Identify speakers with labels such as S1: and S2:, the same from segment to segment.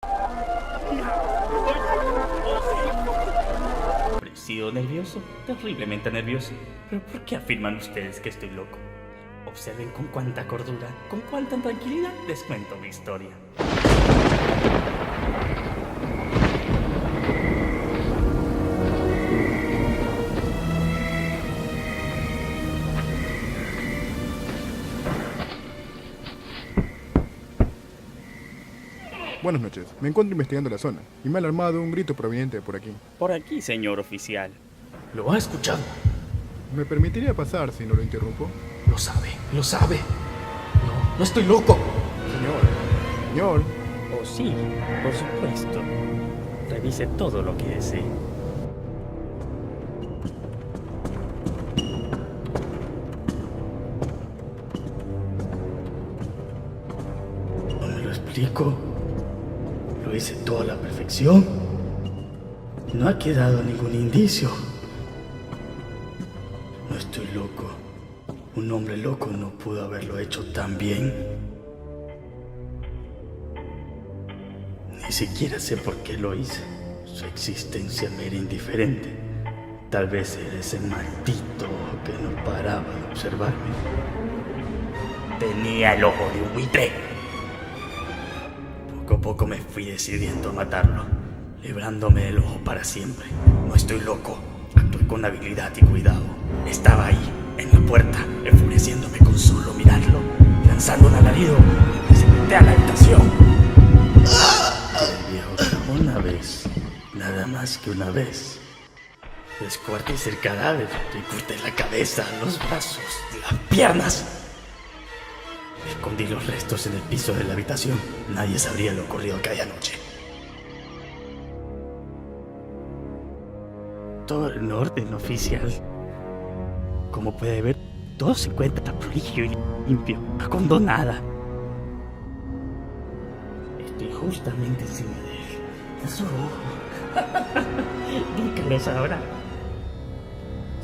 S1: ¿He sido nervioso? Terriblemente nervioso. ¿Pero por qué afirman ustedes que estoy loco? Observen con cuánta cordura, con cuánta tranquilidad les cuento mi historia.
S2: Buenas noches, me encuentro investigando la zona y me ha alarmado un grito proveniente de por aquí.
S1: Por aquí, señor oficial. ¿Lo ha escuchado?
S2: ¿Me permitiría pasar si no lo interrumpo?
S1: Lo sabe, lo sabe. No estoy loco.
S2: Señor.
S1: Oh, sí, por supuesto. Revise todo lo que desee. No me lo explico. Lo hice todo a la perfección. No ha quedado ningún indicio. No estoy loco. Un hombre loco no pudo haberlo hecho tan bien. Ni siquiera sé por qué lo hice. Su existencia me era indiferente. Tal vez era ese maldito que no paraba de observarme. Tenía el ojo de un buitre. Poco a poco me fui decidiendo a matarlo, librándome del ojo para siempre. No estoy loco. Actué con habilidad y cuidado. Estaba ahí, en la puerta, enfureciéndome con solo mirarlo. Lanzando un alarido, me precipité a la habitación. El viejo, una vez, nada más que una vez, descuarticé el cadáver y corté la cabeza, los brazos, las piernas. Escondí los restos en el piso de la habitación. Nadie sabría lo ocurrido aquella noche. Todo en orden, oficial. Como puede ver, todo se encuentra tan prolijo y limpio. No escondo nada. Estoy justamente encima de él. Es su ojo. Nunca lo sabrá.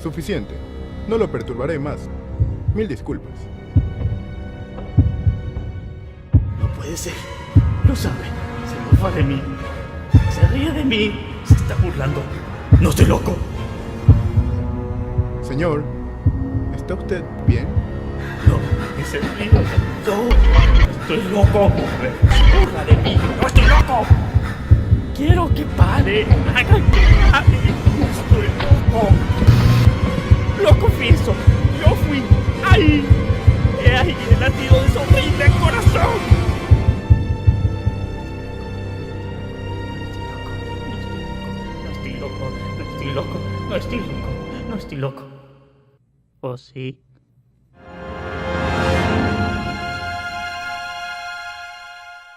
S2: Suficiente. No lo perturbaré más. Mil disculpas.
S1: No puede ser. Lo sabe. Se mofa de mí. Se ríe de mí. Se está burlando. No estoy loco.
S2: Señor, ¿está usted bien?
S1: No, es el mío. No estoy loco. Se burla de mí. No estoy loco. Quiero que pare. Haga que pare. No estoy loco. Lo confieso. Yo fui ahí. He ahí el latido de su horrible corazón. No estoy loco. No estoy loco. ¿O sí?